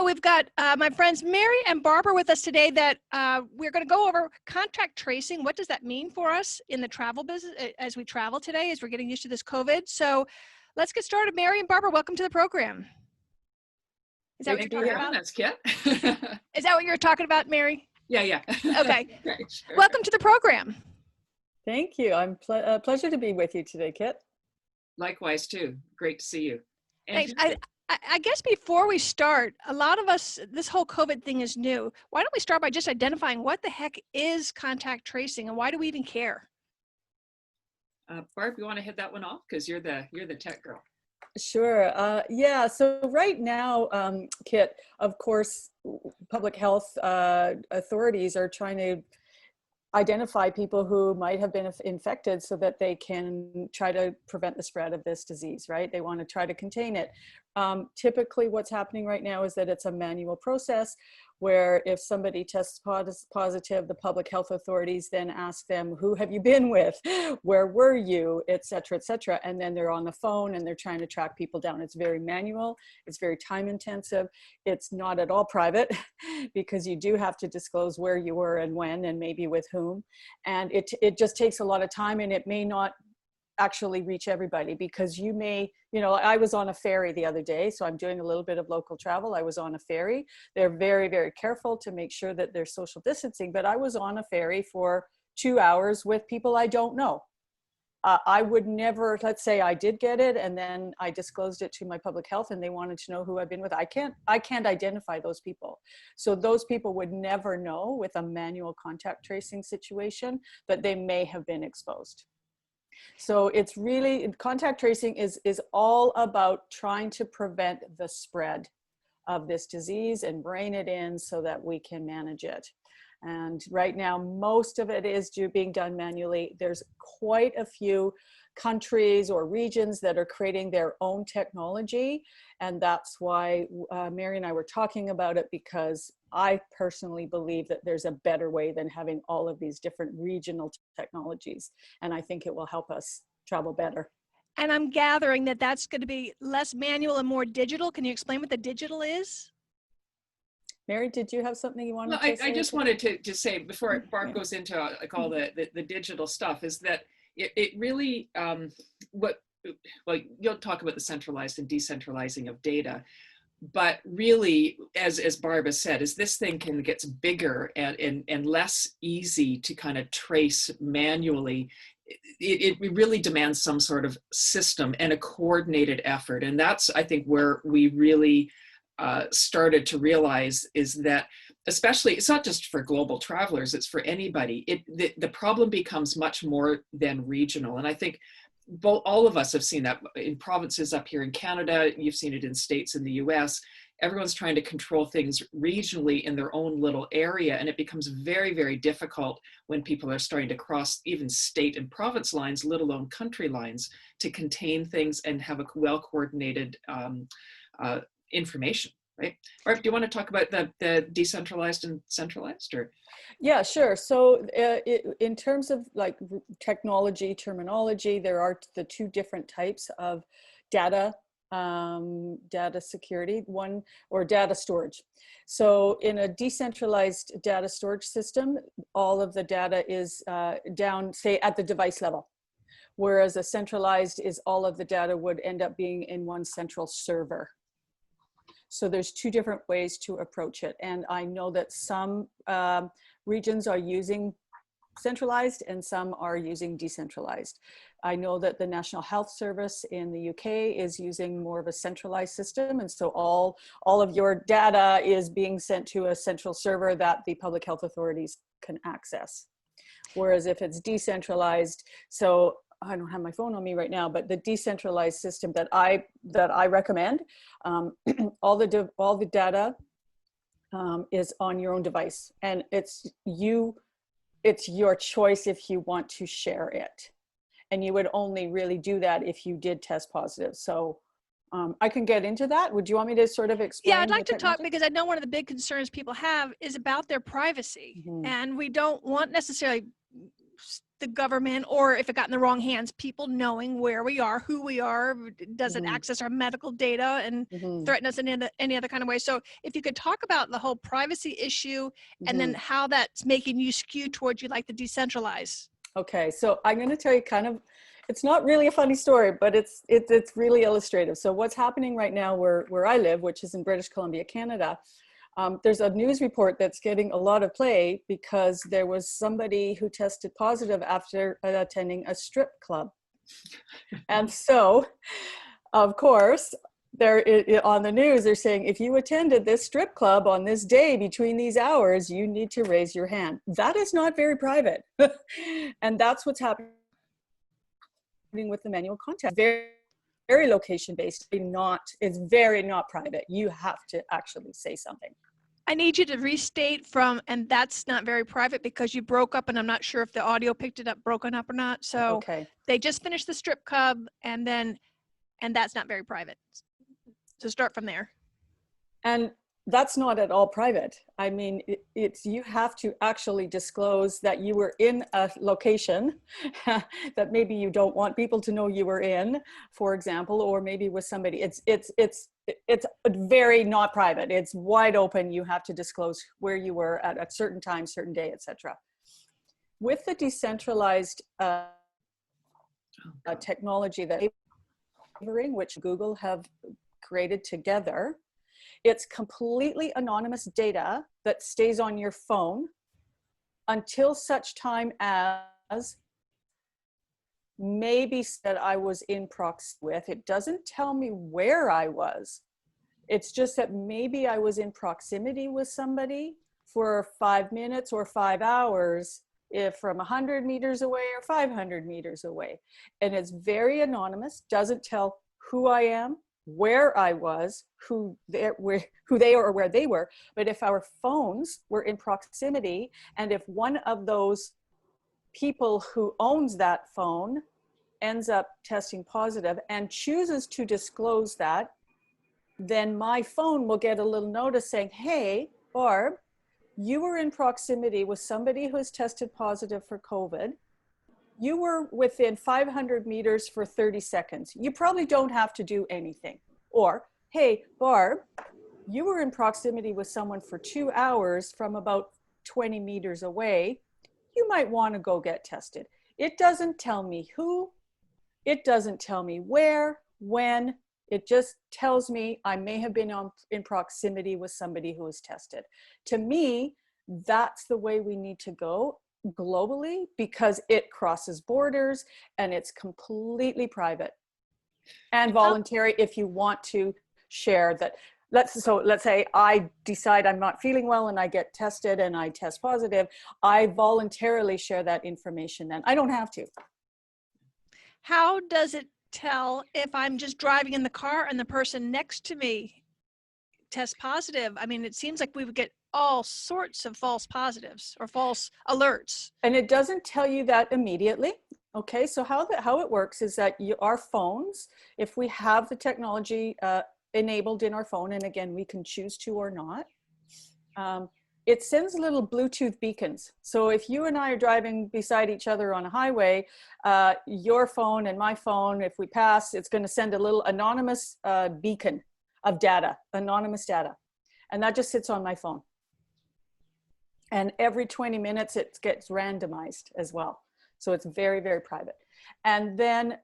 we've got my friends Mary and Barbara with us today that we're going to go over contact tracing. What does that mean for us in the travel business as we travel today, as we're getting used to this COVID? So let's get started. Mary and Barbara, welcome to the program. Is that what you're talking about? That's Kit. Is that what you're talking about, Mary? Yeah. Okay. Great, sure. Welcome to the program. Thank you. I'm pleasure to be with you today, Kit. Likewise, too. Great to see you. Thanks. I guess before we start, a lot of us, this whole COVID thing is new. Why don't we start by just identifying what the heck is contact tracing and why do we even care? Barb, you want to hit that one off? Because you're the tech girl. Sure. Yeah. So right now, Kit, of course, public health authorities are trying to identify people who might have been infected so that they can try to prevent the spread of this disease, right? They want to try to contain it. Typically what's happening right now is that it's a manual process where if somebody tests positive, the public health authorities then ask them, who have you been with? Where were you? Et cetera, et cetera. And then they're on the phone and they're trying to track people down. It's very manual. It's very time intensive. It's not at all private because you do have to disclose where you were and when and maybe with whom. And it just takes a lot of time, and it may not actually reach everybody because you may, I was on a ferry the other day, so I'm doing a little bit of local travel. I was on a ferry. They're very, very careful to make sure that there's social distancing, but I was on a ferry for 2 hours with people I don't know. I would never, let's say I did get it and then I disclosed it to my public health and they wanted to know who I've been with. I can't identify those people. So those people would never know with a manual contact tracing situation that they may have been exposed. So it's really, contact tracing is all about trying to prevent the spread of this disease and rein it in so that we can manage it. And right now, most of it is being done manually. There's quite a few countries or regions that are creating their own technology. And that's why Mary and I were talking about it, because I personally believe that there's a better way than having all of these different regional technologies. And I think it will help us travel better. And I'm gathering that that's going to be less manual and more digital. Can you explain what the digital is? Mary, did you have something you wanted to say? I just wanted to say before Barb goes into like all the digital stuff is that it really, well, you'll talk about the centralized and decentralizing of data, but really, as Barb has said, as this thing gets bigger and less easy to kind of trace manually, it really demands some sort of system and a coordinated effort. And that's, I think, where we really started to realize is that, especially, it's not just for global travelers, it's for anybody. The problem becomes much more than regional. And I think all of us have seen that in provinces up here in Canada, you've seen it in states in the US. Everyone's trying to control things regionally in their own little area. And it becomes very, very difficult when people are starting to cross even state and province lines, let alone country lines, to contain things and have a well-coordinated information, right? Or do you want to talk about the decentralized and centralized, or? Yeah, sure. So in terms of like technology terminology, there are the two different types of data security, or data storage. So in a decentralized data storage system, all of the data is down, say, at the device level. Whereas a centralized is all of the data would end up being in one central server. So there's two different ways to approach it. And I know that some regions are using centralized and some are using decentralized. I know that the National Health Service in the UK is using more of a centralized system. And so all of your data is being sent to a central server that the public health authorities can access. Whereas if it's decentralized, so I don't have my phone on me right now, but the decentralized system that I recommend, all the data is on your own device, and it's your choice if you want to share it, and you would only really do that if you did test positive. So I can get into that. Would you want me to sort of explain? Yeah, I'd like to talk, because I know one of the big concerns people have is about their privacy, and we don't want necessarily the government, or if it got in the wrong hands, people knowing where we are, who we are, does it access our medical data and threaten us in any other kind of way. So if you could talk about the whole privacy issue and then how that's making you skew towards you like to decentralize. Okay, so I'm going to tell you kind of, it's not really a funny story, but it's really illustrative. So what's happening right now where I live, which is in British Columbia, Canada, there's a news report that's getting a lot of play because there was somebody who tested positive after attending a strip club. And so, of course, on the news, they're saying, if you attended this strip club on this day between these hours, you need to raise your hand. That is not very private. And that's what's happening with the manual contact. Very location-based, it's very not private. You have to actually say something. I need you to restate from, and that's not very private, because you broke up, and I'm not sure if the audio picked it up, broken up or not. So okay. They just finished the strip club, and that's not very private. So start from there. And that's not at all private. I mean, you have to actually disclose that you were in a location that maybe you don't want people to know you were in, for example, or maybe with somebody. It's very not private. It's wide open. You have to disclose where you were at a certain time, certain day, etc. With the decentralized technology which Google have created together, it's completely anonymous data that stays on your phone until such time as maybe that I was in proximity with. It doesn't tell me where I was. It's just that maybe I was in proximity with somebody for 5 minutes or 5 hours, if from 100 meters away or 500 meters away. And it's very anonymous, doesn't tell who I am, where I was, who they are or where they were. But if our phones were in proximity, and if one of those people who owns that phone ends up testing positive and chooses to disclose that, then my phone will get a little notice saying, hey, Barb, you were in proximity with somebody who has tested positive for COVID. You were within 500 meters for 30 seconds. You probably don't have to do anything. Or, hey, Barb, you were in proximity with someone for 2 hours from about 20 meters away. You might want to go get tested. It doesn't tell me who, it doesn't tell me where, when. It just tells me I may have been in proximity with somebody who was tested. To me, that's the way we need to go globally, because it crosses borders and it's completely private and voluntary. If you want to share that, let's say I decide I'm not feeling well and I get tested and I test positive, I voluntarily share that information. Then I don't have to. How does it tell if I'm just driving in the car and the person next to me tests positive? I mean, it seems like we would get all sorts of false positives or false alerts. And it doesn't tell you that immediately. Okay, so how it works is that our phones, if we have the technology enabled in our phone, and again, we can choose to or not, it sends little Bluetooth beacons. So if you and I are driving beside each other on a highway, your phone and my phone, if we pass, it's going to send a little anonymous beacon of data, anonymous data. And that just sits on my phone. And every 20 minutes, it gets randomized as well. So it's very, very private. And then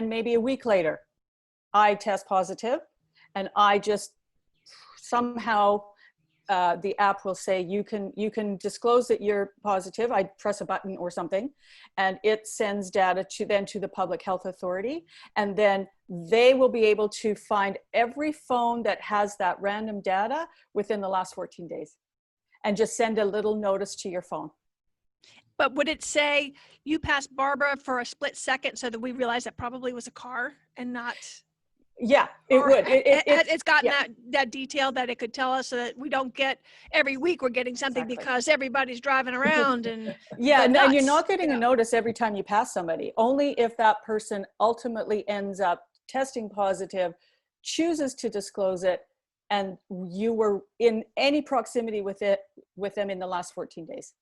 maybe a week later, I test positive, and I just somehow, the app will say, you can disclose that you're positive. I press a button or something, and it sends data to the public health authority. And then they will be able to find every phone that has that random data within the last 14 days and just send a little notice to your phone. But would it say you passed Barbara for a split second so that we realize that probably was a car and not? Yeah, it would. It's gotten that detail that it could tell us, so that we don't get every week we're getting something because everybody's driving around and yeah, and you're not getting a notice every time you pass somebody. Only if that person ultimately ends up testing positive, chooses to disclose it, and you were in any proximity with them in the last 14 days.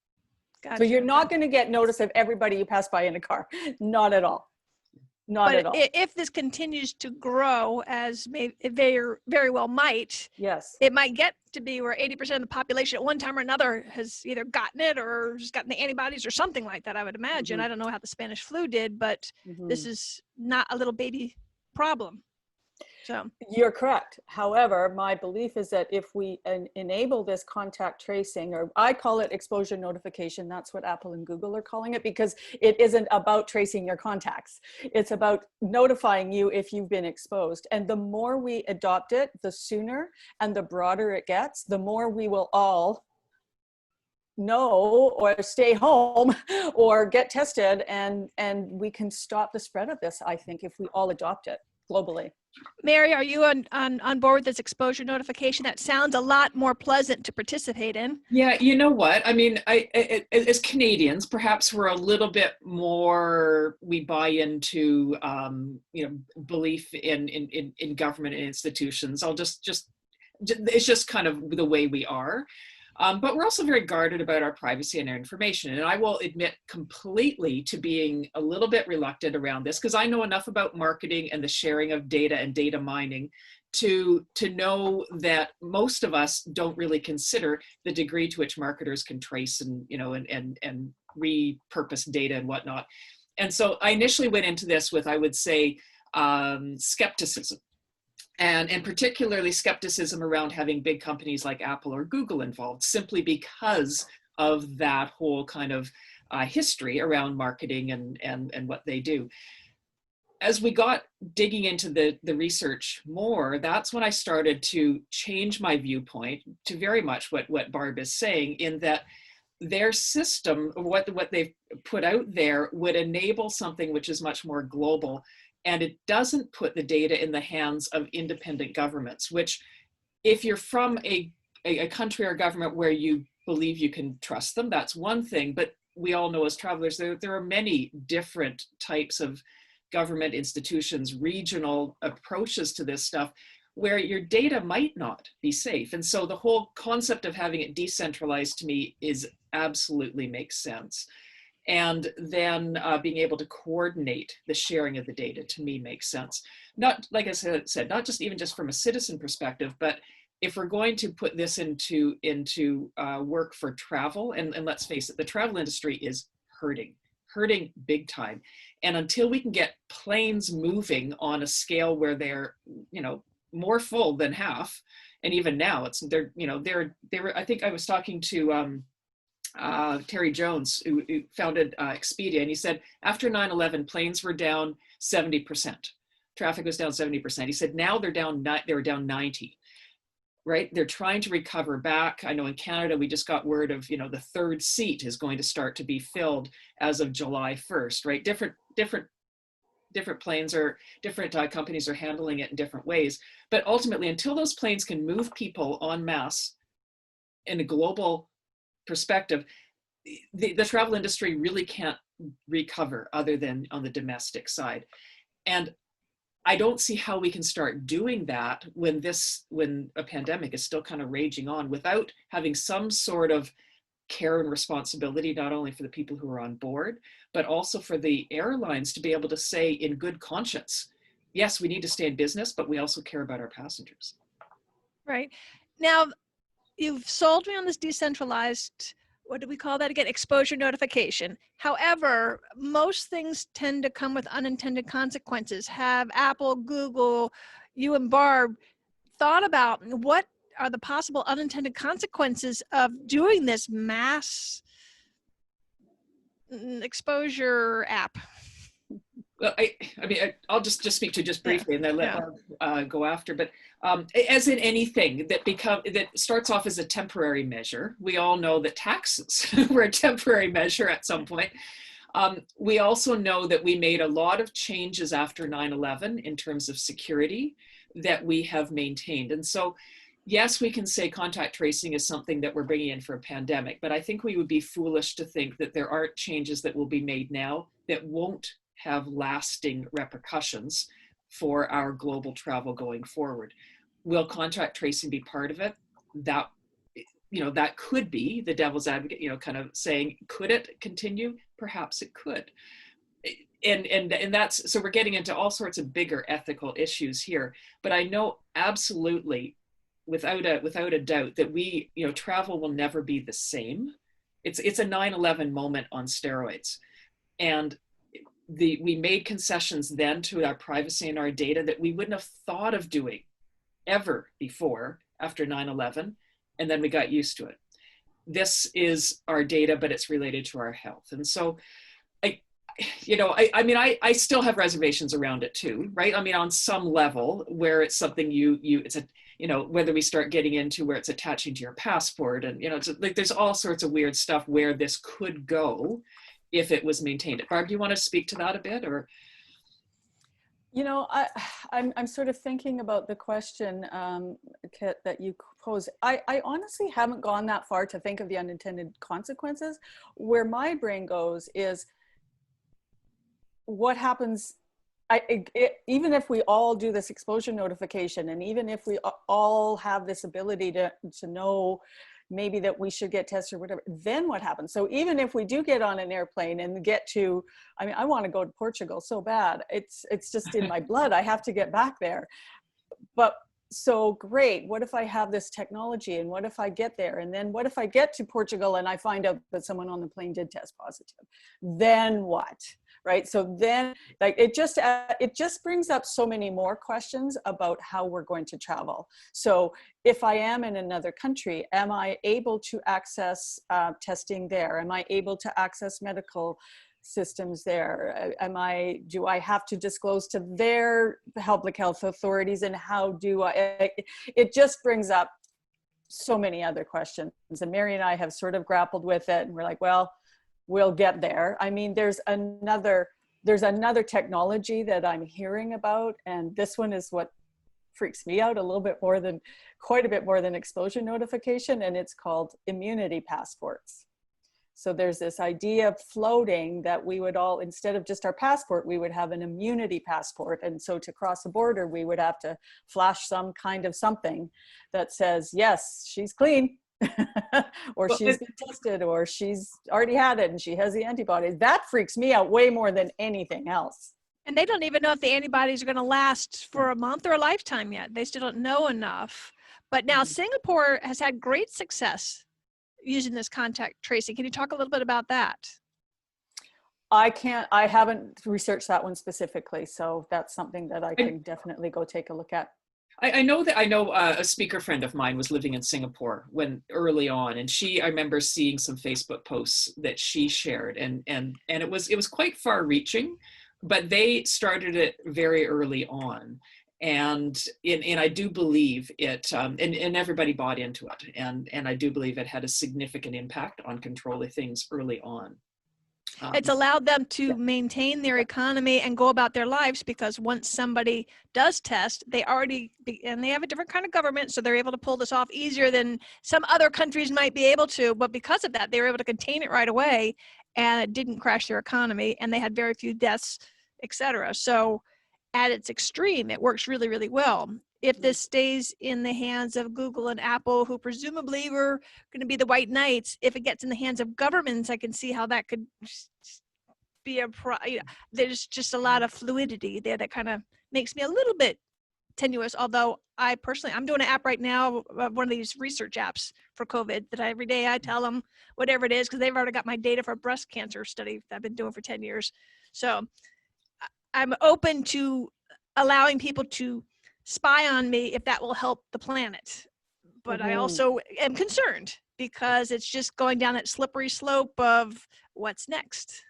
So you're Gotcha. not going to get notice of everybody you pass by in a car. Not at all. Not But at all. if this continues to grow, as it very well might, Yes. it might get to be where 80% of the population at one time or another has either gotten it or just gotten the antibodies or something like that, I would imagine. Mhm. I don't know how the Spanish flu did, but this Mhm. is not a little baby problem. So, You're correct. However, my belief is that if we enable this contact tracing, or I call it exposure notification, that's what Apple and Google are calling it, because it isn't about tracing your contacts. It's about notifying you if you've been exposed. And the more we adopt it, the sooner and the broader it gets, the more we will all know or stay home or get tested, and we can stop the spread of this, I think, if we all adopt it globally. Mary, are you on board with this exposure notification? That sounds a lot more pleasant to participate in. Yeah, you know what? I mean, as Canadians, perhaps we're a little bit more, we buy into, belief in government and institutions. It's just kind of the way we are. But we're also very guarded about our privacy and our information. And I will admit completely to being a little bit reluctant around this, because I know enough about marketing and the sharing of data and data mining to know that most of us don't really consider the degree to which marketers can trace and repurpose data and whatnot. And so I initially went into this with, I would say, skepticism. And particularly skepticism around having big companies like Apple or Google involved, simply because of that whole kind of history around marketing and what they do. As we got digging into the research more, that's when I started to change my viewpoint to very much what Barb is saying, in that their system, what they've put out there, would enable something which is much more global. And it doesn't put the data in the hands of independent governments, which, if you're from a country or government where you believe you can trust them, that's one thing. But we all know as travelers, there are many different types of government institutions, regional approaches to this stuff, where your data might not be safe. And so the whole concept of having it decentralized, to me, is absolutely makes sense. And then being able to coordinate the sharing of the data, to me, makes sense. Not, like I said, not just even just from a citizen perspective, but if we're going to put this into work for travel, and let's face it, the travel industry is hurting big time. And until we can get planes moving on a scale where they're, more full than half, and even now they were, I think I was talking to Terry Jones, who founded Expedia, and he said after 9/11, planes were down 70%. Traffic was down 70%. He said now they were down 90. Right? They're trying to recover back. I know in Canada, we just got word of, the third seat is going to start to be filled as of July 1st, right? Different planes or different companies are handling it in different ways. But ultimately, until those planes can move people en masse in a global perspective, the travel industry really can't recover other than on the domestic side. And I don't see how we can start doing that when a pandemic is still kind of raging on, without having some sort of care and responsibility, not only for the people who are on board, but also for the airlines to be able to say in good conscience, yes, we need to stay in business, but we also care about our passengers. Right. Now, you've sold me on this decentralized, what do we call that again? Exposure notification. However, most things tend to come with unintended consequences. Have Apple, Google, you and Barb thought about what are the possible unintended consequences of doing this mass exposure app? Well, I'll just speak to just briefly, and then let Barb go after. But as in anything that starts off as a temporary measure, we all know that taxes were a temporary measure at some point. We also know that we made a lot of changes after 9/11 in terms of security that we have maintained. And so, yes, we can say contact tracing is something that we're bringing in for a pandemic, but I think we would be foolish to think that there aren't changes that will be made now that won't have lasting repercussions for our global travel going forward. Will contact tracing be part of it? That that could be the devil's advocate, kind of saying, could it continue? Perhaps it could. And that's, so we're getting into all sorts of bigger ethical issues here. But I know absolutely, without a doubt, that travel will never be the same. It's a 9/11 moment on steroids. And we made concessions then to our privacy and our data that we wouldn't have thought of doing ever before after 9/11. And then we got used to it. This is our data, but it's related to our health. And so I still have reservations around it too, right? I mean, on some level where it's something whether we start getting into where it's attaching to your passport and, it's like, there's all sorts of weird stuff where this could go if it was maintained. Barb, do you want to speak to that a bit, or? I'm sort of thinking about the question, Kit, that you posed. I honestly haven't gone that far to think of the unintended consequences. Where my brain goes is, what happens, even if we all do this exposure notification, and even if we all have this ability to know maybe that we should get tested or whatever, then what happens? So even if we do get on an airplane and get to, I want to go to Portugal so bad. It's just in my blood. I have to get back there. But so great, what if I have this technology, and what if I get there, and then what if I get to Portugal and I find out that someone on the plane did test positive? Then what? Right? So then, like, it just brings up so many more questions about how we're going to travel. So if I am in another country, am I able to access testing there? Am I able to access medical systems there? Do I have to disclose to their public health authorities, and how do I? It just brings up so many other questions. And Mary and I have sort of grappled with it, and we're like, well, we'll get there. I mean, there's another technology that I'm hearing about, and this one is what freaks me out quite a bit more than exposure notification, and it's called immunity passports. So there's this idea of floating that we would all, instead of just our passport, we would have an immunity passport. And so to cross the border, we would have to flash some kind of something that says, yes, she's clean. Or she's been tested, or she's already had it and she has the antibodies. That freaks me out way more than anything else. And they don't even know if the antibodies are going to last for a month or a lifetime yet. They still don't know enough. But now Singapore has had great success using this contact tracing. Can you talk a little bit about that? I haven't researched that one specifically. So that's something that I can definitely go take a look at. I know a speaker friend of mine was living in Singapore when early on, and I remember seeing some Facebook posts that she shared, and it was quite far reaching, but they started it very early on. And I do believe it, and everybody bought into it. And I do believe it had a significant impact on controlling things early on. It's allowed them to maintain their economy and go about their lives, because once somebody does test, and they have a different kind of government, so they're able to pull this off easier than some other countries might be able to. But because of that, they were able to contain it right away, and it didn't crash their economy, and they had very few deaths, etc. So at its extreme, it works really, really well. If this stays in the hands of Google and Apple, who presumably were going to be the white knights, if it gets in the hands of governments, I can see how that could be there's just a lot of fluidity there that kind of makes me a little bit tenuous. Although I'm doing an app right now, one of these research apps for COVID, that every day I tell them whatever it is, because they've already got my data for a breast cancer study that I've been doing for 10 years. So I'm open to allowing people to spy on me if that will help the planet. But I also am concerned, because it's just going down that slippery slope of what's next.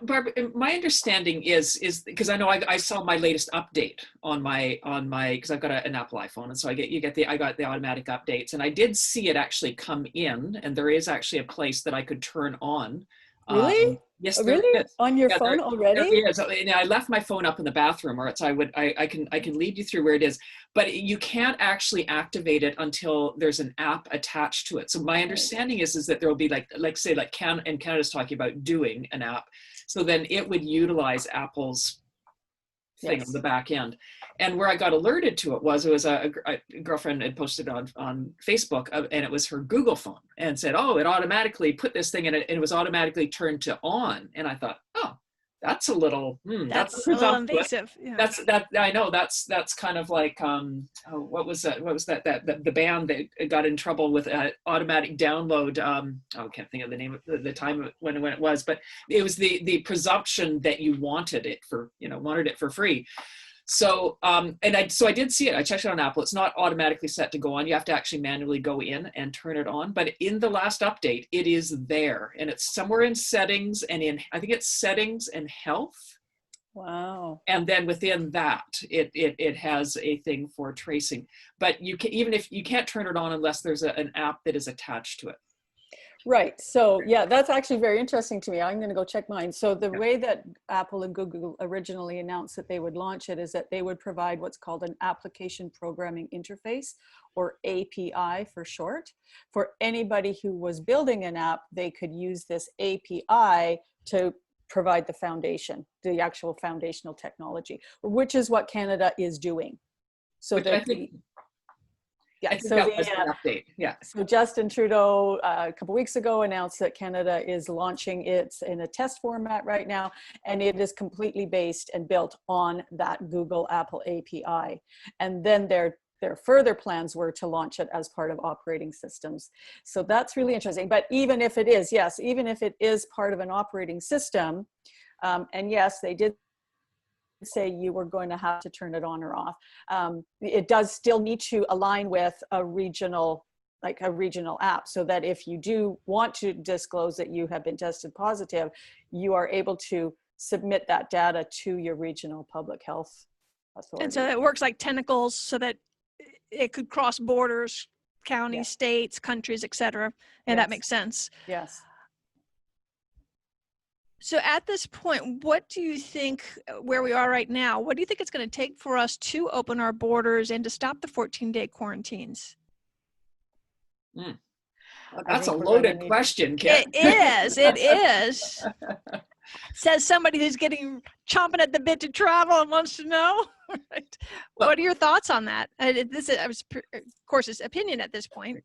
Barbara, my understanding is because I know I saw my latest update on my because I've got an Apple iPhone, and so I got the automatic updates, and I did see it actually come in, and there is actually a place that I could turn on. Really? Yes, really? Is. On your phone already? There is. And I left my phone up in the bathroom, or I can lead you through where it is, but you can't actually activate it until there's an app attached to it. So my understanding is that there will be Canada's talking about doing an app, so then it would utilize Apple's thing Yes. on the back end. And where I got alerted to it was a girlfriend had posted on Facebook, and it was her Google phone, and said, oh, it automatically put this thing in it, and it was automatically turned to on. And I thought, oh, that's a little, That's that's a little presumptuous. invasive. Yeah. That I know that's kind of like what was that the band that got in trouble with automatic download, I can't think of the name of the time when it was, but it was the presumption that you wanted it for free. So so I did see it. I checked it on Apple. It's not automatically set to go on. You have to actually manually go in and turn it on. But in the last update, it is there, and it's somewhere in settings, and I think it's settings and health. Wow. And then within that, it has a thing for tracing. But you can, even if you can't turn it on unless there's an app that is attached to it. Right. So yeah, that's actually very interesting to me. I'm going to go check mine. So the Yeah. way that Apple and Google originally announced that they would launch it is that they would provide what's called an application programming interface, or API for short. For anybody who was building an app, they could use this API to provide the foundation, the actual foundational technology, which is what Canada is doing. So Which I think, yeah, I think so that was the update. Yeah. so Justin Trudeau a couple weeks ago announced that Canada is launching it in a test format right now, and it is completely based and built on that Google Apple API. And then their further plans were to launch it as part of operating systems. So that's really interesting. But even if it is, yes, even if it is part of an operating system, and yes, they did say you were going to have to turn it on or off. It does still need to align with a regional app, so that if you do want to disclose that you have been tested positive, you are able to submit that data to your regional public health authority. And so it works like tentacles, so that it could cross borders, counties, Yes. states, countries, etc. And that Yes. makes sense. Yes. So at this point, what do you think, where we are right now, what do you think it's going to take for us to open our borders and to stop the 14-day quarantines? That's a think we're gonna loaded need- question, Kit. It is. Says somebody who's chomping at the bit to travel and wants to know. Right. Well- What are your thoughts on that? This is, of course, it's opinion at this point.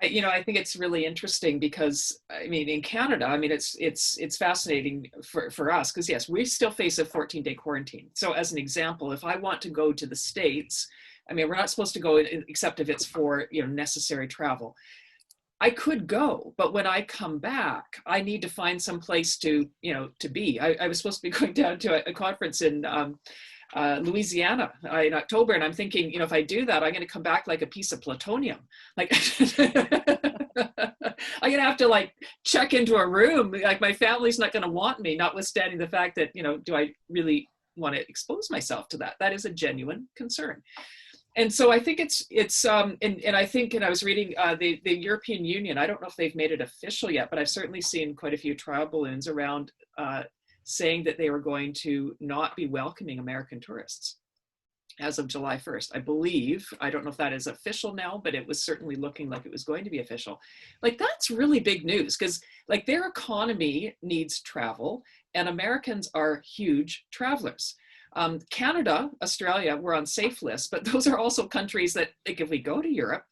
I think it's really interesting because, I mean, in Canada, I mean, it's fascinating for us because, yes, we still face a 14-day quarantine. So as an example, if I want to go to the States, I mean, we're not supposed to go except if it's for, necessary travel. I could go, but when I come back, I need to find some place to be. I was supposed to be going down to a conference in Louisiana in October, and I'm thinking, if I do that, I'm going to come back like a piece of plutonium. Like I'm going to have to check into a room. Like my family's not going to want me, notwithstanding the fact that do I really want to expose myself to that? That is a genuine concern. And so I think it's and I think, and I was reading the European Union, I don't know if they've made it official yet, but I've certainly seen quite a few trial balloons around saying that they were going to not be welcoming American tourists as of July 1st. I believe, I don't know if that is official now, but it was certainly looking like it was going to be official. That's really big news because their economy needs travel and Americans are huge travelers. Canada, Australia, we're on safe lists, but those are also countries that, if we go to Europe,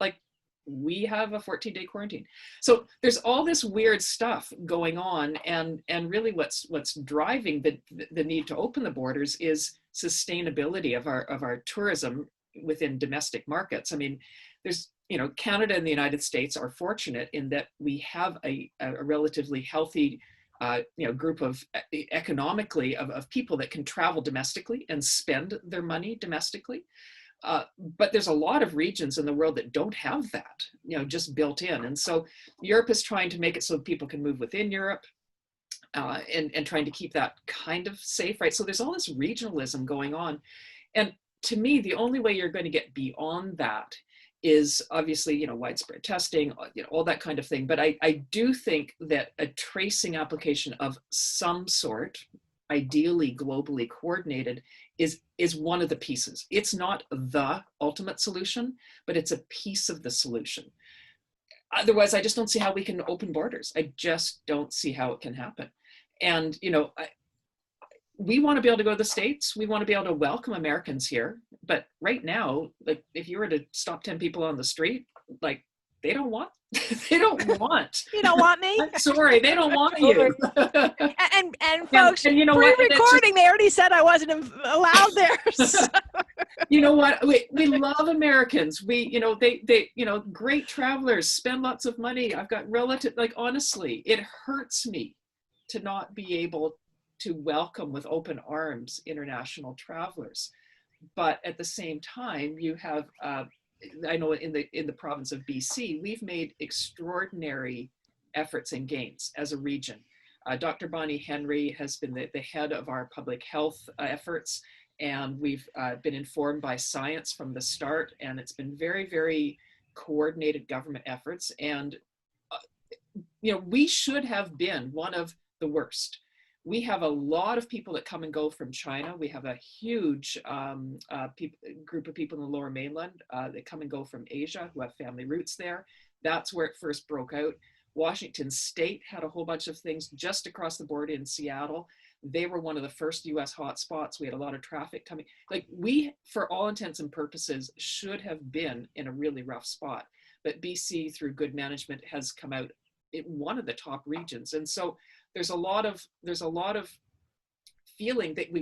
we have a 14-day quarantine. So there's all this weird stuff going on, and really what's driving the need to open the borders is sustainability of our tourism within domestic markets. I mean, there's Canada and the United States are fortunate in that we have a relatively healthy group of economically of people that can travel domestically and spend their money domestically. But there's a lot of regions in the world that don't have that, just built in. And so Europe is trying to make it so people can move within Europe and trying to keep that kind of safe, right? So there's all this regionalism going on. And to me, the only way you're going to get beyond that is obviously, widespread testing, all that kind of thing. But I do think that a tracing application of some sort, ideally globally coordinated, is one of the pieces. It's not the ultimate solution, but it's a piece of the solution. Otherwise, I just don't see how we can open borders. I just don't see how it can happen. And, we want to be able to go to the States. We want to be able to welcome Americans here. But right now, like if you were to stop 10 people on the street, like they don't want, they don't want. You don't want me? I'm sorry, they don't want you. And folks, and you know what? pre-recording, they already said I wasn't allowed there. So. You know what? We love Americans. We, you know, they, you know, great travelers, spend lots of money. I've got relative, like, honestly, it hurts me to not be able to welcome with open arms international travelers. But at the same time, you have, I know in the province of BC, we've made extraordinary efforts and gains as a region. Dr. Bonnie Henry has been the head of our public health efforts, and we've been informed by science from the start, and it's been very, very coordinated government efforts. And, you know, we should have been one of the worst. We have a lot of people that come and go from China. We have a huge group of people in the Lower Mainland that come and go from Asia who have family roots there. That's where it first broke out. Washington State had a whole bunch of things just across the border in Seattle. They were one of the first US hotspots. We had a lot of traffic coming. Like, we, for all intents and purposes, should have been in a really rough spot. But BC, through good management, has come out in one of the top regions. And so there's a lot of feeling that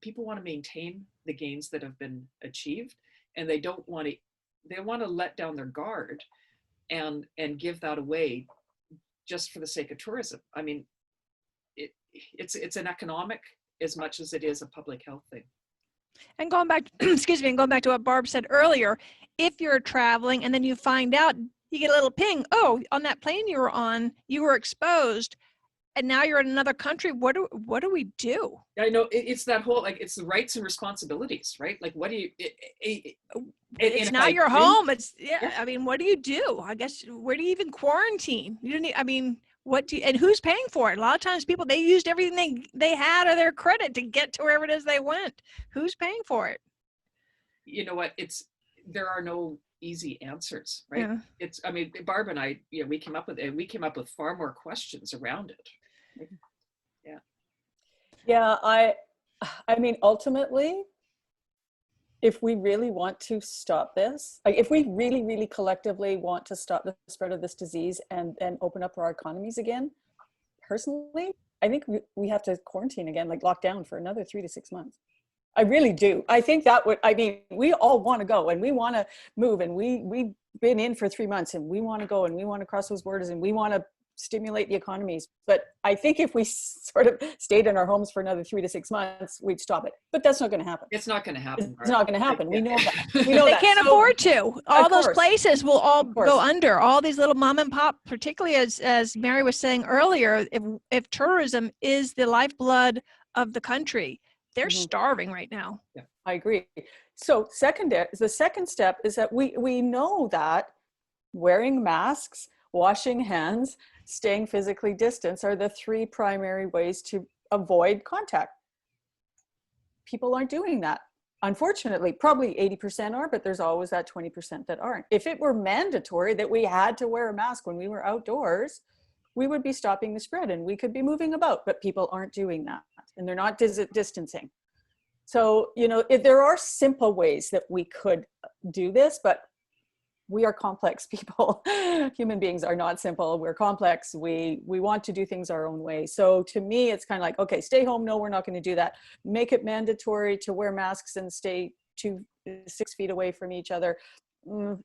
people want to maintain the gains that have been achieved, and they want to let down their guard and give that away just for the sake of tourism. I mean, it's an economic as much as it is a public health thing. And going back, excuse me, and going back to what Barb said earlier, if you're traveling and then you find out, you get a little ping, oh, on that plane you were on, you were exposed, and now you're in another country. What do we do? I know it's that whole, like, it's the rights and responsibilities, right? Like, what do you? It's not your home. It's yeah. I mean, what do you do? I guess, where do you even quarantine? You don't need, I mean, and who's paying for it? A lot of times people, they used everything they had of their credit to get to wherever it is they went. Who's paying for it? You know what? There are no easy answers, right? Yeah. I mean, Barb and I, you know, we came up with far more questions around it. Yeah. Yeah, I mean, ultimately, if we really want to stop this, like if we really, really collectively want to stop the spread of this disease and open up our economies again, personally, I think we have to quarantine again, like lock down for another 3 to 6 months. I really do. I think we all want to go and we want to move, and we've been in for 3 months and we want to go and we want to cross those borders and we want to stimulate the economies. But I think if we sort of stayed in our homes for another 3 to 6 months, we'd stop it. But that's not going to happen. It's not going to happen. It's not going to happen. We know that. We know they can't afford to. All those places will all go under. All these little mom and pop, particularly as Mary was saying earlier, if tourism is the lifeblood of the country, they're starving right now. Yeah, I agree. So the second step is that we know that wearing masks, washing hands, staying physically distant are the 3 primary ways to avoid contact. People aren't doing that. Unfortunately, probably 80% are, but there's always that 20% that aren't. If it were mandatory that we had to wear a mask when we were outdoors, we would be stopping the spread and we could be moving about, but people aren't doing that and they're not distancing. So, you know, there are simple ways that we could do this, but we are complex people. Human beings are not simple. We're complex. We want to do things our own way. So to me, it's kind of like, okay, stay home. No, we're not going to do that. Make it mandatory to wear masks and stay 6 feet away from each other.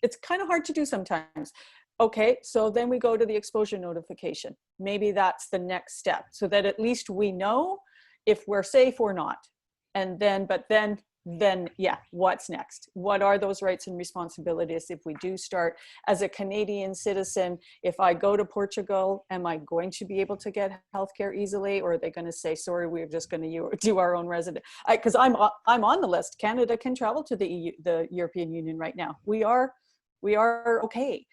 It's kind of hard to do sometimes. Okay, so then we go to the exposure notification. Maybe that's the next step, so that at least we know if we're safe or not. And then, yeah, what's next? What are those rights and responsibilities if we do start as a Canadian citizen? If I go to Portugal, am I going to be able to get healthcare easily, or are they going to say, sorry, we're just going to do our own resident? Because I'm on the list. Canada can travel to the European Union right now. We are okay.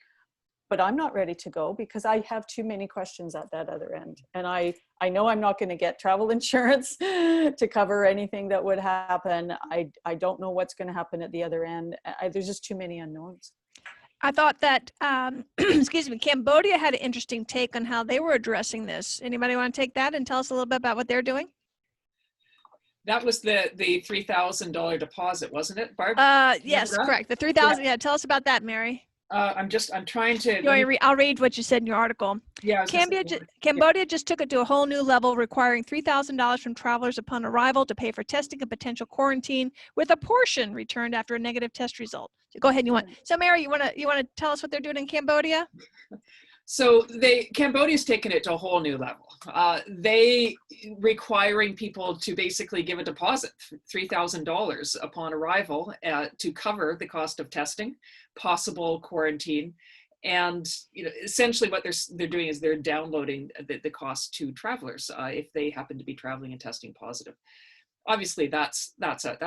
But I'm not ready to go because I have too many questions at that other end. And I know I'm not going to get travel insurance to cover anything that would happen. I don't know what's going to happen at the other end. There's just too many unknowns. I thought that, excuse me, Cambodia had an interesting take on how they were addressing this. Anybody want to take that and tell us a little bit about what they're doing? That was the $3,000 deposit, wasn't it, Barb? Yes, that? correct. The 3,000. Yeah, tell us about that, Mary. I'm trying to. I'll read what you said in your article. Yeah. I was gonna say, Cambodia just took it to a whole new level, requiring $3,000 from travelers upon arrival to pay for testing and potential quarantine, with a portion returned after a negative test result. So go ahead. So Mary, you want to tell us what they're doing in Cambodia? So Cambodia's taken it to a whole new level. They requiring people to basically give a deposit, $3,000 upon arrival, to cover the cost of testing, possible quarantine, and essentially what they're doing is they're downloading the cost to travelers if they happen to be traveling and testing positive. Obviously, that's not going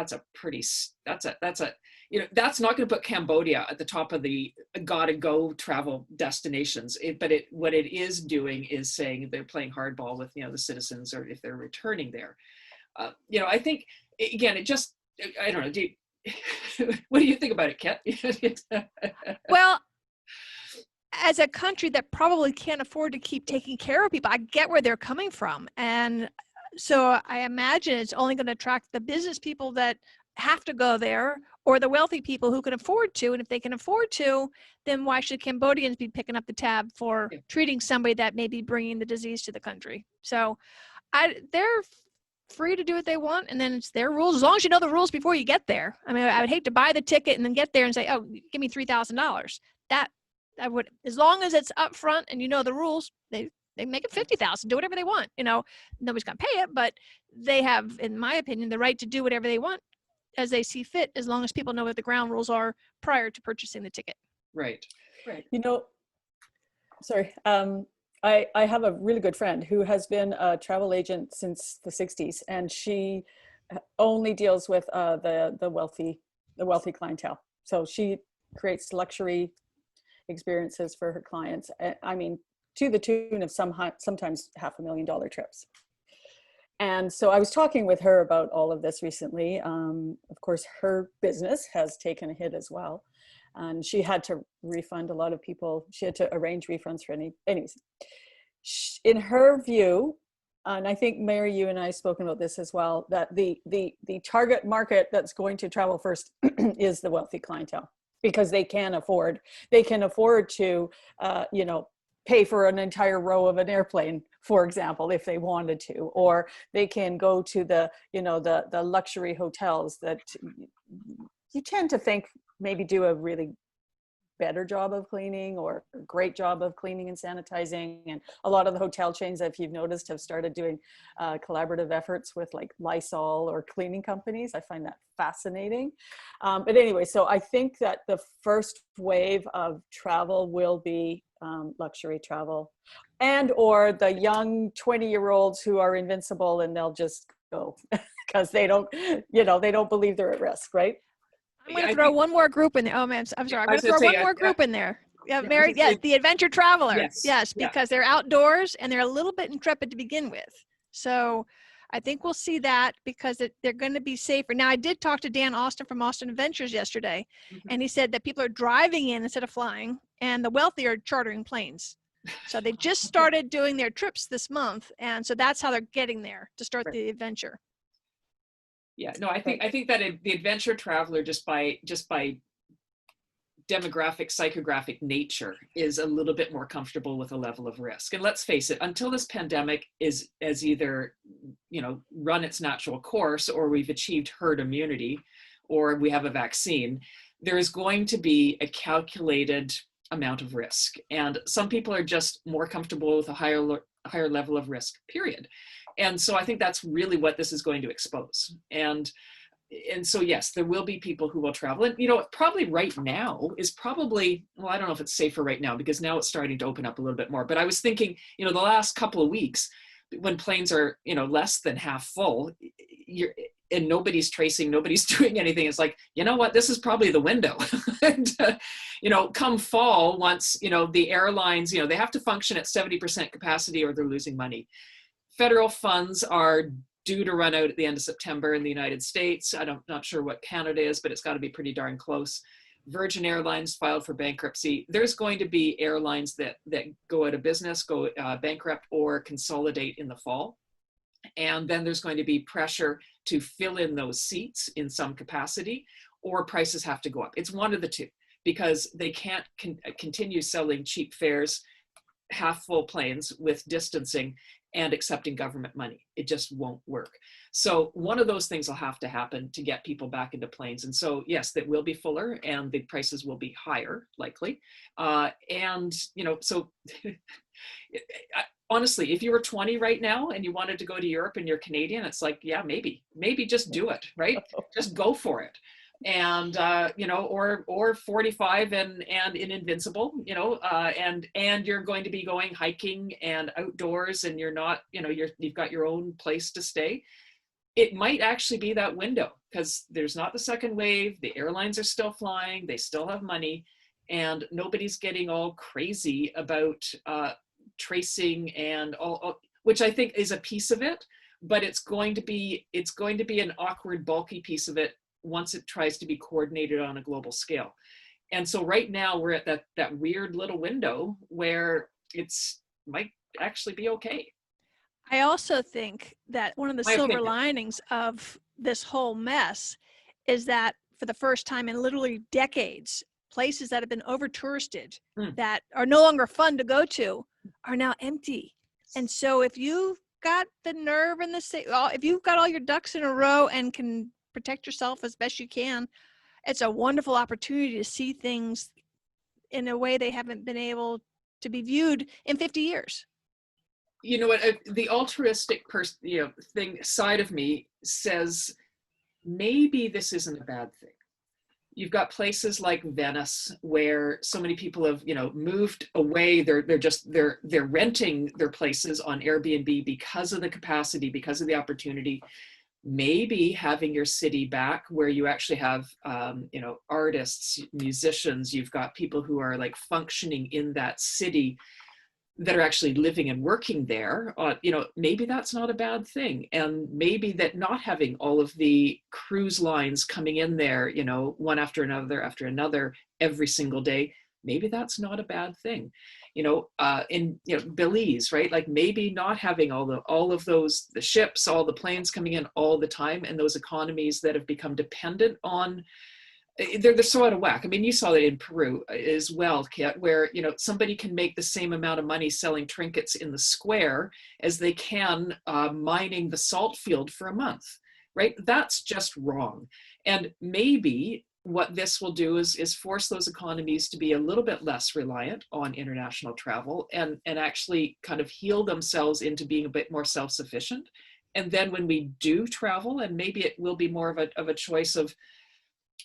to put Cambodia at the top of the gotta go travel destinations. What it is doing is saying they're playing hardball with the citizens, or if they're returning there. I think again, I don't know. What do you think about it, Kit? Well, as a country that probably can't afford to keep taking care of people, I get where they're coming from, and so I imagine it's only going to attract the business people that have to go there, or the wealthy people who can afford to. And if they can afford to, then why should Cambodians be picking up the tab for treating somebody that may be bringing the disease to the country? So they're free to do what they want, and then it's their rules, as long as you know the rules before you get there. I mean, I would hate to buy the ticket and then get there and say, oh, give me $3,000. I would, as long as it's up front and you know the rules, they make it 50,000, do whatever they want. Nobody's gonna pay it, but they have, in my opinion, the right to do whatever they want as they see fit, as long as people know what the ground rules are prior to purchasing the ticket. Right. Sorry. I have a really good friend who has been a travel agent since the 60s, and she only deals with the wealthy clientele. So she creates luxury experiences for her clients. I mean, to the tune of sometimes $500,000 trips. And so I was talking with her about all of this recently. Of course, her business has taken a hit as well. And she had to refund a lot of people. She had to arrange refunds for anyways. In her view, and I think Mary, you and I have spoken about this as well, that the target market that's going to travel first is the wealthy clientele, because they can afford to, pay for an entire row of an airplane, for example, if they wanted to, or they can go to the luxury hotels that you tend to think maybe do a really better job of cleaning, or a great job of cleaning and sanitizing. And a lot of the hotel chains, if you've noticed, have started doing collaborative efforts with like Lysol or cleaning companies. I find that fascinating. But anyway, so I think that the first wave of travel will be luxury travel, and or the young 20-year-olds who are invincible and they'll just go because they don't believe they're at risk, right? I'm going to throw one more group in there. Oh man, I'm sorry. I'm going to throw one more group in there. Yeah, Mary. Yes, the adventure traveler. Yes, because they're outdoors and they're a little bit intrepid to begin with. So I think we'll see that, because they're going to be safer. Now, I did talk to Dan Austin from Austin Adventures yesterday, and he said that people are driving in instead of flying, and the wealthy are chartering planes. So they just started doing their trips this month, and so that's how they're getting there to start the adventure. Yeah, no, I think that the adventure traveler, just by demographic, psychographic nature, is a little bit more comfortable with a level of risk. And let's face it, until this pandemic is either run its natural course, or we've achieved herd immunity, or we have a vaccine, there is going to be a calculated amount of risk. And some people are just more comfortable with a higher level of risk, period. And so I think that's really what this is going to expose. And so, yes, there will be people who will travel. And, probably right now is probably, well, I don't know if it's safer right now, because now it's starting to open up a little bit more. But I was thinking, the last couple of weeks, when planes are, less than half full, and nobody's tracing, nobody's doing anything, it's like, you know what, this is probably the window. And, come fall, once, the airlines, they have to function at 70% capacity or they're losing money. Federal funds are due to run out at the end of September in the United States. Not sure what Canada is, but it's got to be pretty darn close. Virgin Airlines filed for bankruptcy. There's going to be airlines that go out of business, go bankrupt, or consolidate in the fall. And then there's going to be pressure to fill in those seats in some capacity, or prices have to go up. It's one of the two, because they can't continue selling cheap fares, half full planes with distancing and accepting government money. It just won't work. So one of those things will have to happen to get people back into planes. And so yes, that will be fuller and the prices will be higher, likely. And you know, so honestly, if you were 20 right now and you wanted to go to Europe and you're Canadian, it's like, yeah, maybe just do it, right? Just go for it. And you know, or 45 and in Invincible, you know, and you're going to be going hiking and outdoors, and you're not, you know, you've got your own place to stay. It might actually be that window, because there's not the second wave, the airlines are still flying, they still have money, and nobody's getting all crazy about tracing and all, which I think is a piece of it, but it's going to be an awkward, bulky piece of it once it tries to be coordinated on a global scale. And so right now we're at that weird little window where it's might actually be okay. I also think that one of the My silver opinion. linings of this whole mess is that for the first time in literally decades, places that have been over touristed, that are no longer fun to go to, are now empty. And so if you've got the nerve and if you've got all your ducks in a row and can protect yourself as best you can, it's a wonderful opportunity to see things in a way they haven't been able to be viewed in 50 years. You know what, the altruistic thing side of me says maybe this isn't a bad thing. You've got places like Venice where so many people have, you know, moved away. They're renting their places on Airbnb because of the capacity, because of the opportunity. Maybe having your city back where you actually have, you know, artists, musicians, you've got people who are like functioning in that city that are actually living and working there, you know, maybe that's not a bad thing. And maybe that not having all of the cruise lines coming in there, you know, one after another every single day, maybe that's not a bad thing. You know, in, you know, Belize, right? Like maybe not having all of those, the ships, all the planes coming in all the time, and those economies that have become dependent on, they're so out of whack. I mean, you saw that in Peru as well, Kit, where, you know, somebody can make the same amount of money selling trinkets in the square as they can mining the salt field for a month, right? That's just wrong. And maybe what this will do is force those economies to be a little bit less reliant on international travel and actually kind of heal themselves into being a bit more self-sufficient. And then when we do travel, and maybe it will be more of a choice of,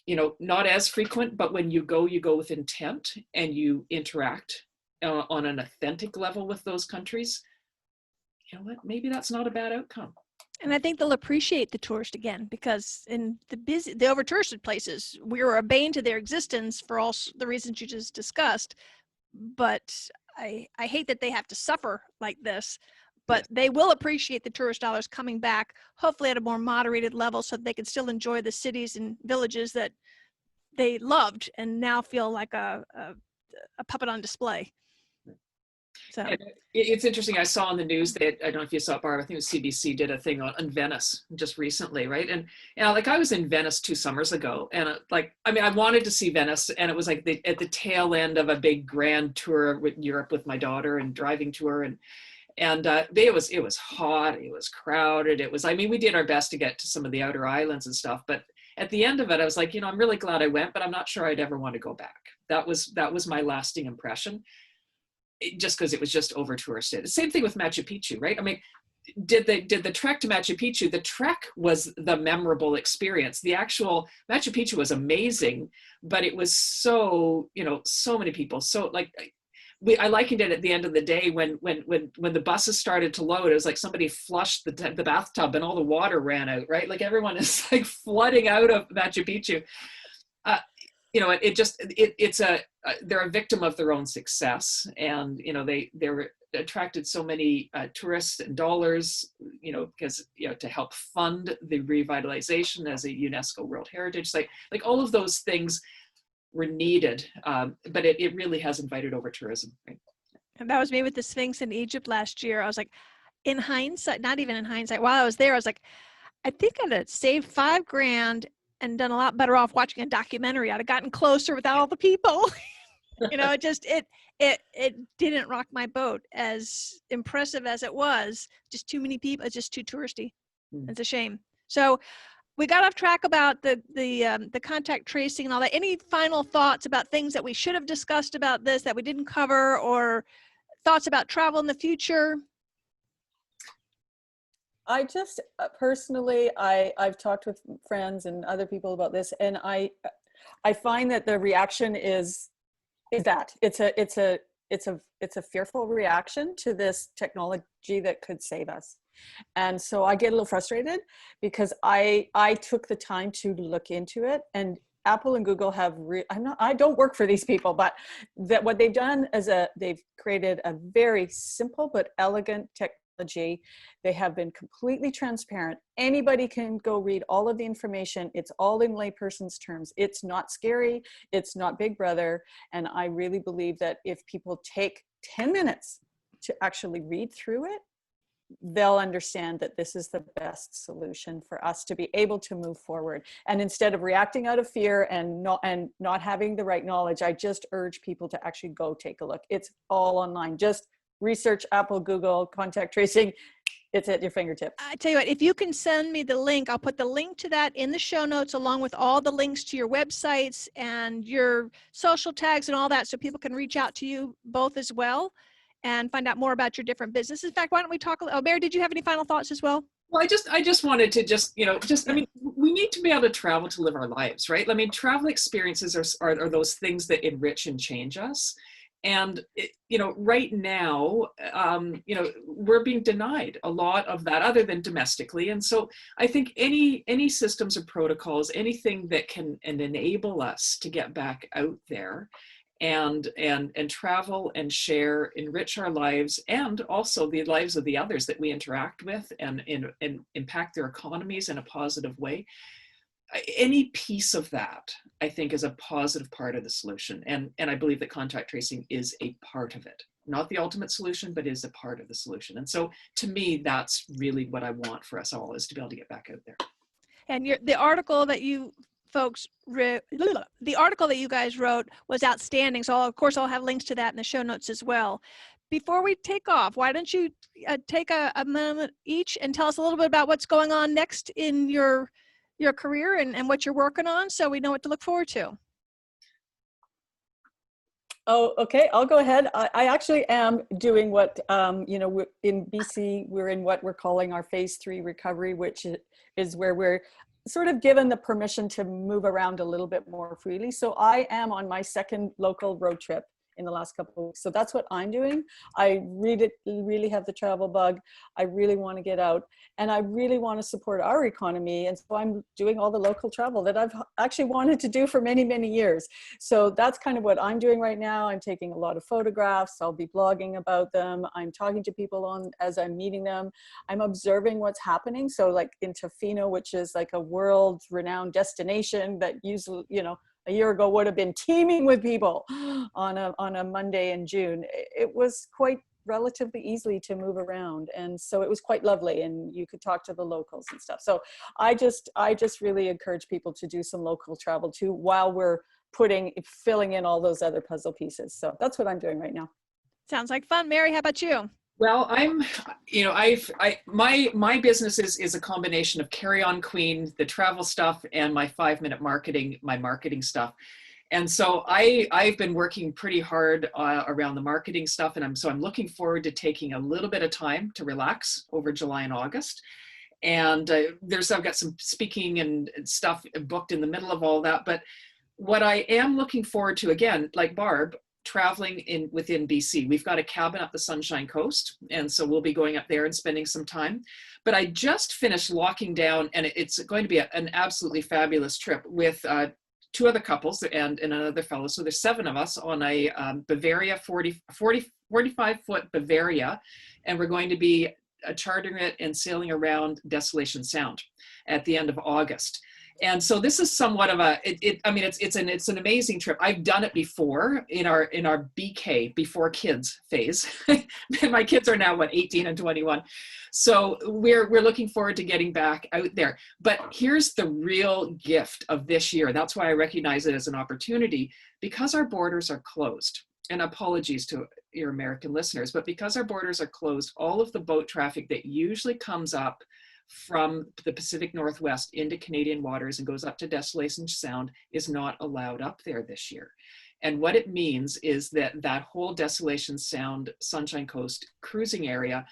you know, not as frequent, but when you go with intent and you interact on an authentic level with those countries, you know what, maybe that's not a bad outcome. And I think they'll appreciate the tourist again, because in the over touristed places, we were a bane to their existence for all the reasons you just discussed. But I hate that they have to suffer like this, but they will appreciate the tourist dollars coming back, hopefully at a more moderated level, so that they can still enjoy the cities and villages that they loved and now feel like a puppet on display. So and it's interesting. I saw on the news that, I don't know if you saw it, Barb, I think it was CBC did a thing on Venice just recently, right? And you know, like I was in Venice 2 summers ago, and I mean, I wanted to see Venice, and it was like at the tail end of a big grand tour with Europe with my daughter and driving tour, and it was hot, it was crowded, it was, I mean, we did our best to get to some of the outer islands and stuff, but at the end of it, I was like, you know, I'm really glad I went, but I'm not sure I'd ever want to go back. That was my lasting impression, just because it was just over touristed. Same thing with Machu Picchu, right? I mean, did the trek to Machu Picchu, the trek was the memorable experience. The actual Machu Picchu was amazing, but it was so, you know, so many people. So like, I likened it at the end of the day when the buses started to load, it was like somebody flushed the bathtub and all the water ran out, right? Like everyone is like flooding out of Machu Picchu. You know, they're a victim of their own success, and you know they're attracted so many tourists and dollars, you know, because, you know, to help fund the revitalization as a UNESCO World Heritage Site, like all of those things were needed, but it really has invited over tourism, right? and that was me with the Sphinx in Egypt last year. I was like, in hindsight, not even in hindsight, while I was there, I was like, I think I'd have saved $5,000 and done a lot better off watching a documentary. I'd have gotten closer without all the people. You know, it didn't rock my boat, as impressive as it was. Just too many people. It's just too touristy. It's a shame. So we got off track about the contact tracing and all that. Any final thoughts about things that we should have discussed about this that we didn't cover, or thoughts about travel in the future? I just personally, I've talked with friends and other people about this, and I find that the reaction is that it's a fearful reaction to this technology that could save us. And so I get a little frustrated because I took the time to look into it, and Apple and Google have, I don't work for these people, but that what they've done is they've created a very simple but elegant technology. They have been completely transparent. Anybody can go read all of the information. It's all in layperson's terms. It's not scary. It's not Big Brother. And I really believe that if people take 10 minutes to actually read through it, they'll understand that this is the best solution for us to be able to move forward. And instead of reacting out of fear and not having the right knowledge, I just urge people to actually go take a look. It's all online. Just research Apple, Google, contact tracing. It's at your fingertip. I tell you what, if you can send me the link, I'll put the link to that in the show notes, along with all the links to your websites and your social tags and all that, so people can reach out to you both as well and find out more about your different businesses. In fact, why don't we talk, Mary, did you have any final thoughts as well? Well, I just wanted to I mean, we need to be able to travel to live our lives, right? I mean, travel experiences are those things that enrich and change us. And, right now, we're being denied a lot of that, other than domestically. And so I think any systems or protocols, anything that can enable us to get back out there and travel and share, enrich our lives, and also the lives of the others that we interact with, and impact their economies in a positive way. Any piece of that, I think, is a positive part of the solution. And I believe that contact tracing is a part of it. Not the ultimate solution, but is a part of the solution. And so to me, that's really what I want for us all, is to be able to get back out there. And the article that you folks, the article that you guys wrote was outstanding. So of course, I'll have links to that in the show notes as well. Before we take off, why don't you take a moment each and tell us a little bit about what's going on next in your career and what you're working on, so we know what to look forward to. Oh, okay. I'll go ahead. I actually am doing what, in BC, we're in what we're calling our phase 3 recovery, which is where we're sort of given the permission to move around a little bit more freely. So I am on my second local road trip in the last couple of weeks. So that's what I'm doing. I really have the travel bug. I really want to get out, and I really want to support our economy. And so I'm doing all the local travel that I've actually wanted to do for many, many years. So that's kind of what I'm doing right now. I'm taking a lot of photographs. I'll be blogging about them. I'm talking to people as I'm meeting them. I'm observing what's happening. So like in Tofino, which is like a world renowned destination that usually, a year ago would have been teeming with people on a Monday in June. It was quite relatively easily to move around. And so it was quite lovely, and you could talk to the locals and stuff. So I just really encourage people to do some local travel too, while we're filling in all those other puzzle pieces. So that's what I'm doing right now. Sounds like fun. Mary, how about you? Well, my business is a combination of Carry On Queen, the travel stuff, and my 5-minute marketing, my marketing stuff. And so I've been working pretty hard around the marketing stuff. And I'm looking forward to taking a little bit of time to relax over July and August. And I've got some speaking and stuff booked in the middle of all that. But what I am looking forward to, again, like Barb, traveling within BC. We've got a cabin up the Sunshine Coast, and so we'll be going up there and spending some time. But I just finished locking down, and it's going to be an absolutely fabulous trip with 2 other couples and another fellow. So there's 7 of us on a Bavaria 45-foot Bavaria, and we're going to be chartering it and sailing around Desolation Sound at the end of August. And so this is somewhat of a, I mean, it's an amazing trip. I've done it before in our BK, before kids phase. My kids are now, what, 18 and 21. So we're looking forward to getting back out there. But here's the real gift of this year. That's why I recognize it as an opportunity, because our borders are closed. And apologies to your American listeners, but because our borders are closed, all of the boat traffic that usually comes up from the Pacific Northwest into Canadian waters and goes up to Desolation Sound is not allowed up there this year. And what it means is that that whole Desolation Sound, Sunshine Coast cruising area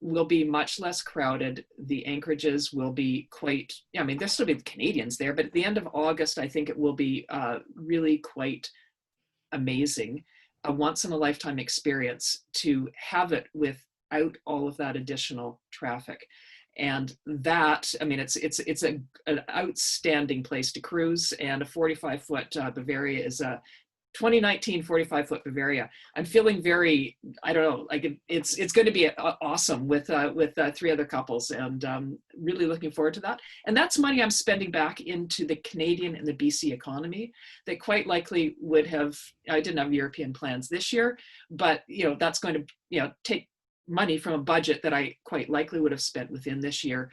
will be much less crowded. The anchorages will be quite, I mean, there'll still be Canadians there, but at the end of August, I think it will be really quite amazing, a once in a lifetime experience to have it without all of that additional traffic. And that, I mean, it's an outstanding place to cruise, and a 45-foot Bavaria is a 2019 45-foot Bavaria. I'm feeling very, I don't know, like it's going to be awesome with 3 other couples, and really looking forward to that. And that's money I'm spending back into the Canadian and the BC economy that quite likely would have, I didn't have European plans this year, but that's going to take money from a budget that I quite likely would have spent within this year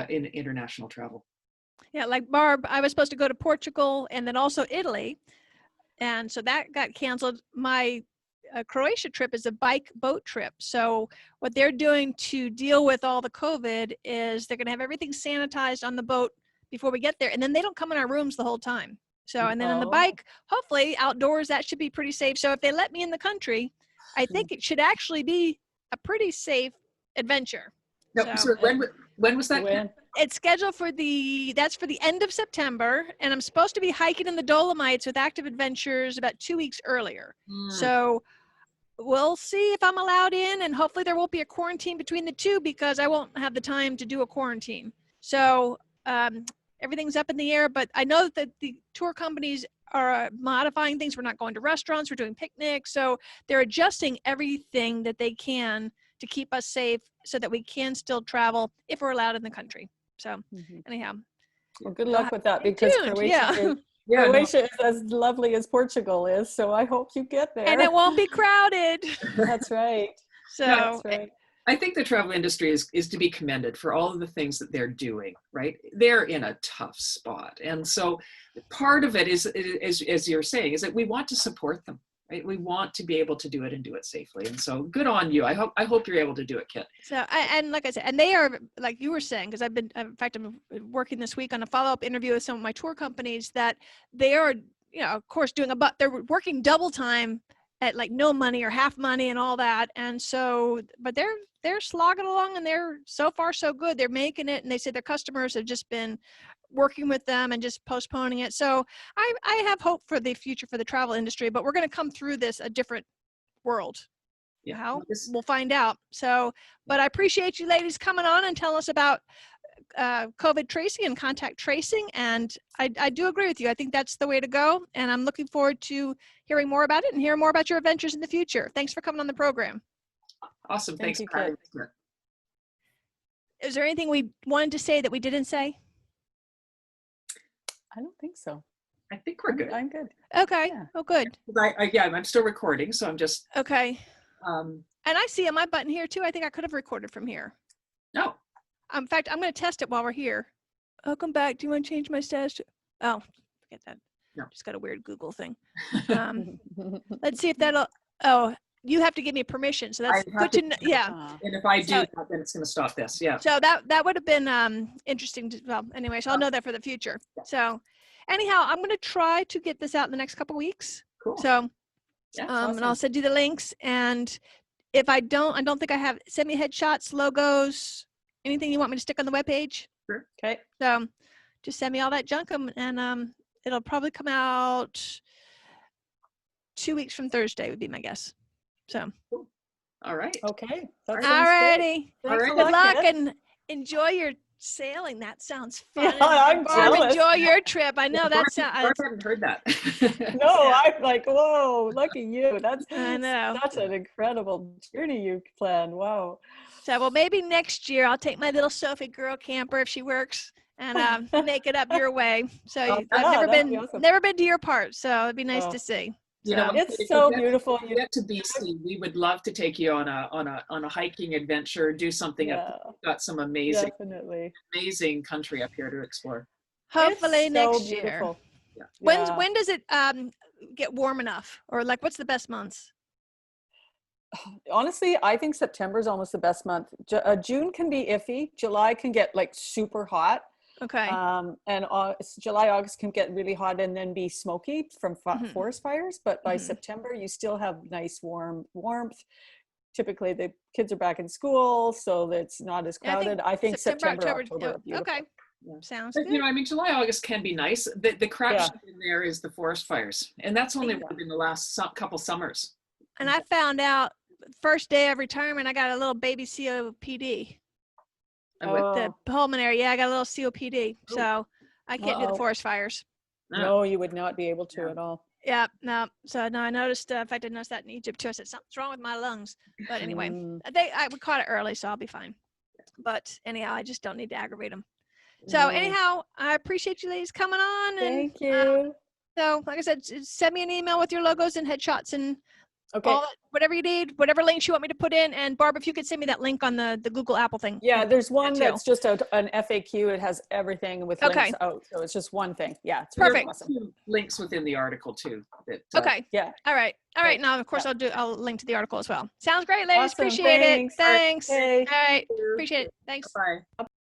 in international travel. Yeah, like Barb, I was supposed to go to Portugal and then also Italy. And so that got canceled. My Croatia trip is a bike boat trip. So what they're doing to deal with all the COVID is they're going to have everything sanitized on the boat before we get there. And then they don't come in our rooms the whole time. So, and then on the bike, hopefully outdoors, that should be pretty safe. So if they let me in the country, I think it should actually be a pretty safe adventure. No, so when was that? When? It's scheduled for that's for the end of September, and I'm supposed to be hiking in the Dolomites with Active Adventures about 2 weeks earlier. So we'll see if I'm allowed in, and hopefully there won't be a quarantine between the two, because I won't have the time to do a quarantine. So everything's up in the air, but I know that the tour companies are modifying things. We're not going to restaurants, we're doing picnics. So they're adjusting everything that they can to keep us safe so that we can still travel if we're allowed in the country. So anyhow. Well, good luck with that, because Croatia, Croatia is as lovely as Portugal is. So I hope you get there. And it won't be crowded. That's right. So That's right. I think the travel industry is to be commended for all of the things that they're doing, right? They're in a tough spot. And so part of it is, as you're saying, is that we want to support them, right? We want to be able to do it and do it safely. And so good on you. I hope you're able to do it, Kit. So, and like I said, and they are, like you were saying, because in fact, I'm working this week on a follow-up interview with some of my tour companies, that they are, of course, they're working double time at like no money or half money and all that. And so, but they're slogging along, and they're so far so good. They're making it, and they say their customers have just been working with them and just postponing it. So I have hope for the future for the travel industry, but we're going to come through this a different world. Yeah. How? We'll find out. So, but I appreciate you ladies coming on and telling us about COVID tracing and contact tracing. And I do agree with you. I think that's the way to go. And I'm looking forward to hearing more about it and hearing more about your adventures in the future. Thanks for coming on the program. Awesome. Thank Thanks. you, for having Kit. me. Is there anything we wanted to say that we didn't say? I don't think so. I think we're good. I'm good. Okay. Yeah. Oh, good. I'm still recording, so I'm just. Okay. And I see on my button here too. I think I could have recorded from here. No. In fact, I'm going to test it while we're here. Welcome back. Do you want to change my status? Oh, forget that. No. Just got a weird Google thing. Let's see if that'll. Oh, you have to give me permission. So that's good to know. Yeah. And if I do that, then it's going to stop this. Yeah. So that would have been interesting. Well, anyway, so I'll know that for the future. So anyhow, I'm going to try to get this out in the next couple of weeks. Cool. So, Yeah, and I'll send you the links. And if I don't think I have, send me headshots, logos, anything you want me to stick on the webpage. Sure. Okay. So just send me all that junk, and it'll probably come out 2 weeks from Thursday would be my guess. So. Cool. All right. Okay. That sounds All righty. good. Thanks a Good lot, luck Kit. and enjoy your sailing. That sounds fun. Yeah, I'm Barb, jealous. enjoy your trip. I know that sounds. I hadn't heard that. No, I'm like, whoa, look at you. That's I know. That's an incredible journey you planned. Wow. So, well, maybe next year I'll take my little Sophie girl camper if she works, and make it up your way. So Oh, I've yeah, that'd be awesome. never been to your part, so it'd be nice Oh. to see. You know, So, if It's you so get- beautiful. if you get to BC, we would love to take you on a hiking adventure, do something up. Yeah, We've got some amazing definitely. country up here to explore. hopefully It's so next year. beautiful. Yeah. Yeah. When does it get warm enough, or like what's the best months? Honestly, I think September is almost the best month. June can be iffy. July can get like super hot. Okay. And July, August can get really hot and then be smoky from Mhm. forest fires. But by Mhm. September, you still have nice warmth. Typically, the kids are back in school, so it's not as Yeah, I think crowded. I think September, October. October are beautiful. Okay. Yeah. Sounds But, good. you know, I mean, July, August can be nice. The crap Yeah. shit in there is the forest fires, and that's only Yeah. been the last couple summers. And I found out first day of retirement, I got a little baby COPD. And with- The pulmonary, yeah, I got a little COPD. Oh. So I can't do the Uh-oh. forest fires. No, you would not be able to Yeah. at all. Yeah, no. So no, I noticed. In fact, I noticed that in Egypt too. I said something's wrong with my lungs. But anyway, Mm, we caught it early, so I'll be fine. But anyhow, I just don't need to aggravate them. So no. anyhow, I appreciate you ladies coming on. And Thank you. so, like I said, send me an email with your logos and headshots and Okay. all that, whatever you need, whatever links you want me to put in. And Barb, if you could send me that link on the Google Apple thing. Yeah, there's one too. that's just an FAQ. It has everything with Okay. links out. So it's just one thing. Yeah, it's really Perfect. awesome. Two links within the article too. That, Okay. Yeah. All right. All right. Great. Now, of course, I'll link to the article as well. Sounds great, ladies. Awesome. Appreciate Thanks. it. Thanks. Okay. All right. Appreciate it. Thanks. Bye.